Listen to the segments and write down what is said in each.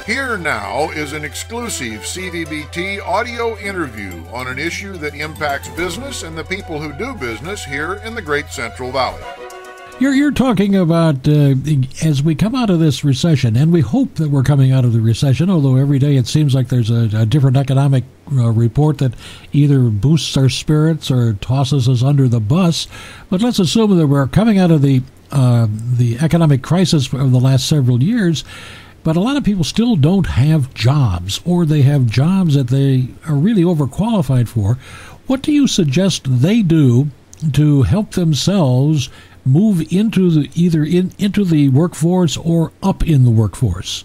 Here now is an exclusive CVBT audio interview on an issue that impacts business and the people who do business here in the Great Central Valley. You're talking about as we come out of this recession, and we hope that we're coming out of the recession, although every day it seems like there's a different economic report that either boosts our spirits or tosses us under the bus. But let's assume that we're coming out of the economic crisis of the last several years, but a lot of people still don't have jobs, or they have jobs that they are really overqualified for. What do you suggest they do to help themselves move into into the workforce or up in the workforce?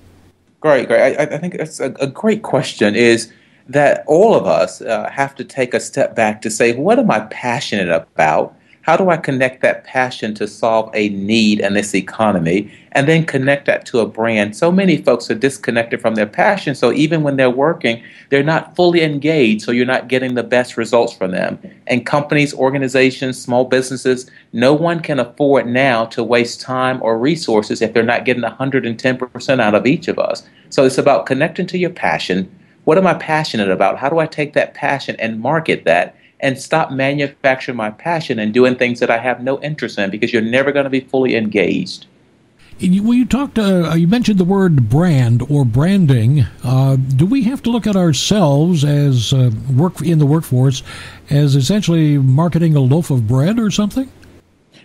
Great. I think that's a great question, is that all of us have to take a step back to say, what am I passionate about? How do I connect that passion to solve a need in this economy, and then connect that to a brand? So many folks are disconnected from their passion, so even when they're working, they're not fully engaged, so you're not getting the best results from them. And companies, organizations, small businesses, no one can afford now to waste time or resources if they're not getting 110% out of each of us. So it's about connecting to your passion. What am I passionate about? How do I take that passion and market that, and stop manufacturing my passion and doing things that I have no interest in, because you're never going to be fully engaged. When you mentioned the word brand or branding. Do we have to look at ourselves as work in the workforce as essentially marketing a loaf of bread or something?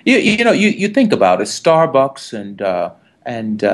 You think about it. Starbucks and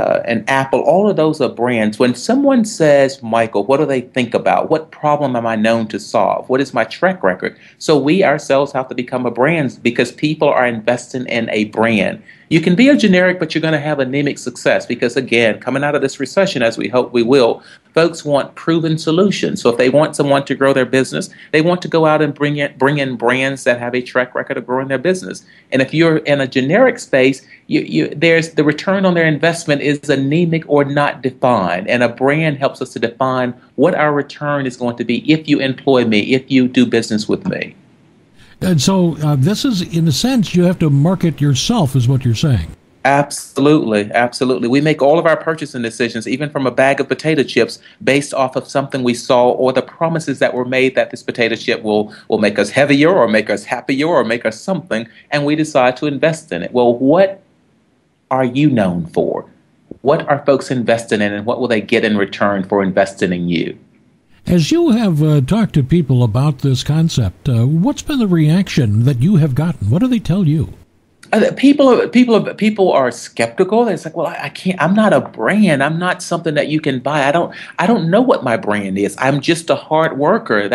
Apple, all of those are brands. When someone says, Michael, what do they think about? What problem am I known to solve? What is my track record? So we ourselves have to become a brand, because people are investing in a brand. You can be a generic, but you're going to have anemic success, because, again, coming out of this recession, as we hope we will, folks want proven solutions. So if they want someone to grow their business, they want to go out and bring in brands that have a track record of growing their business. And if you're in a generic space, there's the return on their investment is anemic or not defined. And a brand helps us to define what our return is going to be if you employ me, if you do business with me. And so this is, in a sense, you have to market yourself, is what you're saying. Absolutely, absolutely. We make all of our purchasing decisions, even from a bag of potato chips, based off of something we saw or the promises that were made that this potato chip will make us heavier or make us happier or make us something, and we decide to invest in it. Well, what are you known for? What are folks investing in, and what will they get in return for investing in you? As you have talked to people about this concept, what's been the reaction that you have gotten? What do they tell you? People are skeptical. It's like, well, I can't. I'm not a brand. I'm not something that you can buy. I don't know what my brand is. I'm just a hard worker.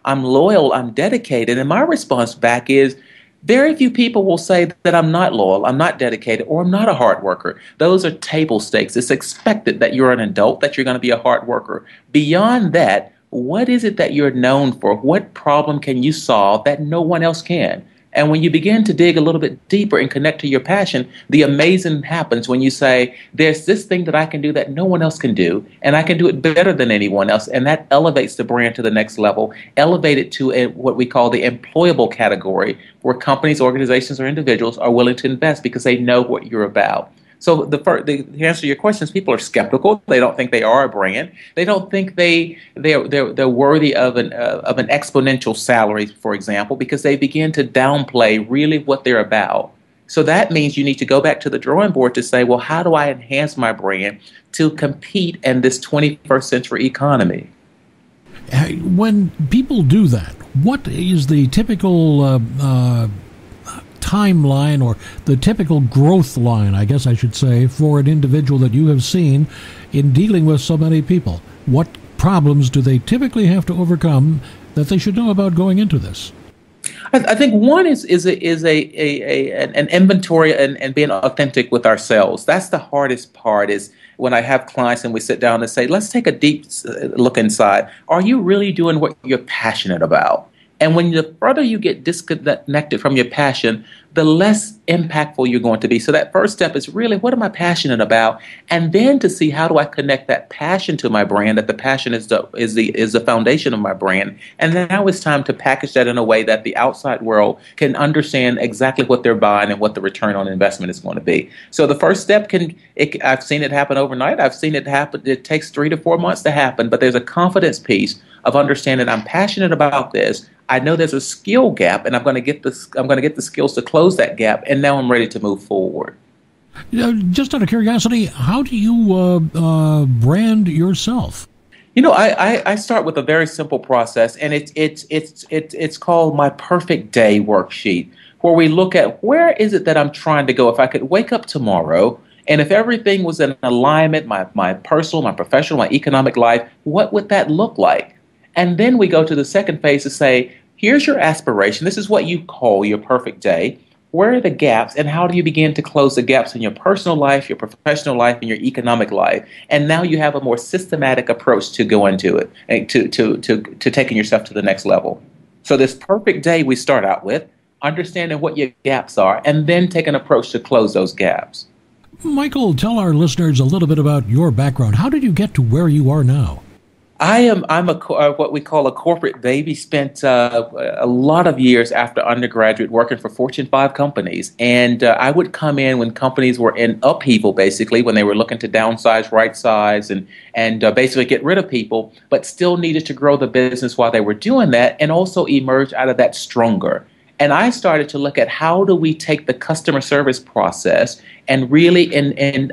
I'm loyal. I'm dedicated. And my response back is, very few people will say that I'm not loyal, I'm not dedicated, or I'm not a hard worker. Those are table stakes. It's expected that you're an adult, that you're going to be a hard worker. Beyond that, what is it that you're known for? What problem can you solve that no one else can? And when you begin to dig a little bit deeper and connect to your passion, the amazing happens when you say, there's this thing that I can do that no one else can do, and I can do it better than anyone else. And that elevates the brand to the next level, elevate it to what we call the employable category, where companies, organizations, or individuals are willing to invest because they know what you're about. So the answer to your question is, people are skeptical. They don't think they are a brand. They don't think they're worthy of an exponential salary, for example, because they begin to downplay really what they're about. So that means you need to go back to the drawing board to say, well, how do I enhance my brand to compete in this 21st century economy? When people do that, what is the typical timeline, or the typical growth line, I guess I should say, for an individual that you have seen in dealing with so many people? What problems do they typically have to overcome that they should know about going into this? I think one is an inventory and being authentic with ourselves. That's the hardest part, is when I have clients and we sit down and say, let's take a deep look inside. Are you really doing what you're passionate about? And when the further you get disconnected from your passion, the less impactful you're going to be. So that first step is really, what am I passionate about? And then to see, how do I connect that passion to my brand, that the passion is the foundation of my brand. And now it's time to package that in a way that the outside world can understand exactly what they're buying and what the return on investment is going to be. So the first step I've seen it happen overnight. I've seen it happen. It takes 3 to 4 months to happen, but there's a confidence piece of understanding I'm passionate about this. I know there's a skill gap, and I'm going to get the skills to close that gap, and now I'm ready to move forward. Just out of curiosity, how do you brand yourself? I start with a very simple process, and it's called my perfect day worksheet, where we look at, where is it that I'm trying to go? If I could wake up tomorrow, and if everything was in alignment, my personal, my professional, my economic life, what would that look like? And then we go to the second phase to say, here's your aspiration. This is what you call your perfect day. Where are the gaps, and how do you begin to close the gaps in your personal life, your professional life, and your economic life? And now you have a more systematic approach to go into it, and to taking yourself to the next level. So this perfect day we start out with, understanding what your gaps are, and then take an approach to close those gaps. Michael, tell our listeners a little bit about your background. How did you get to where you are now? I'm what we call a corporate baby. Spent a lot of years after undergraduate working for Fortune 5 companies. And I would come in when companies were in upheaval, basically, when they were looking to downsize, right size, and basically get rid of people, but still needed to grow the business while they were doing that, and also emerge out of that stronger. And I started to look at, how do we take the customer service process and really ingrain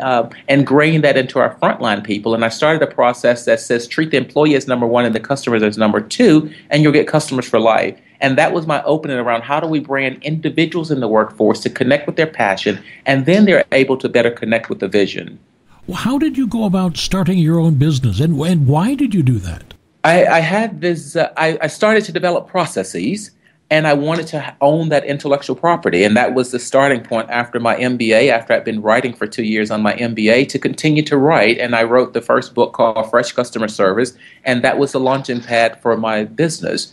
that into our frontline people. And I started a process that says, treat the employee as number one and the customers as number two, and you'll get customers for life. And that was my opening around, how do we brand individuals in the workforce to connect with their passion, and then they're able to better connect with the vision. Well, how did you go about starting your own business, and why did you do that? I had this, I started to develop processes, and I wanted to own that intellectual property. And that was the starting point after my MBA, after I'd been writing for 2 years on my MBA, to continue to write. And I wrote the first book called Fresh Customer Service, and that was the launching pad for my business.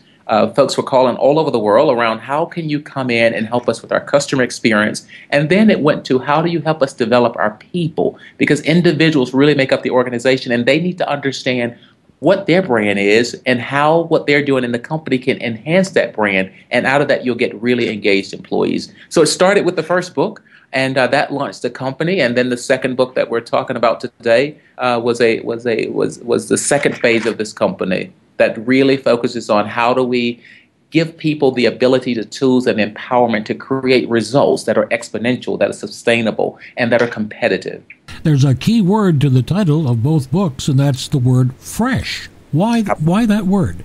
Folks were calling all over the world around, how can you come in and help us with our customer experience? And then it went to, how do you help us develop our people? Because individuals really make up the organization, and they need to understand what their brand is and how what they're doing in the company can enhance that brand. And out of that, you'll get really engaged employees. So it started with the first book, and that launched the company. And then the second book that we're talking about today was the second phase of this company that really focuses on, how do we give people the ability, the tools, and empowerment to create results that are exponential, that are sustainable, and that are competitive. There's a key word to the title of both books, and that's the word fresh. Why that word?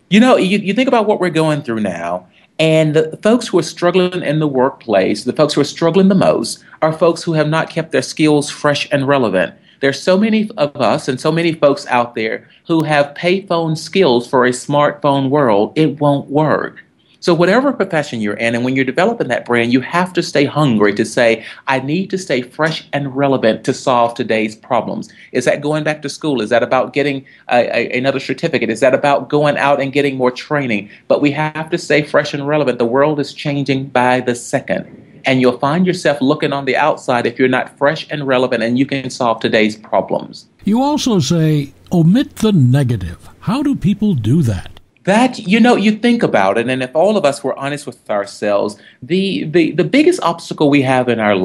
You think about what we're going through now, and the folks who are struggling in the workplace, the folks who are struggling the most, are folks who have not kept their skills fresh and relevant. There's so many of us and so many folks out there who have payphone skills for a smartphone world. It won't work. So whatever profession you're in, and when you're developing that brand, you have to stay hungry to say, I need to stay fresh and relevant to solve today's problems. Is that going back to school? Is that about getting another certificate? Is that about going out and getting more training? But we have to stay fresh and relevant. The world is changing by the second. And you'll find yourself looking on the outside if you're not fresh and relevant, and you can solve today's problems. You also say, omit the negative. How do people do that? That, you think about it, and if all of us were honest with ourselves, the biggest obstacle we have in our life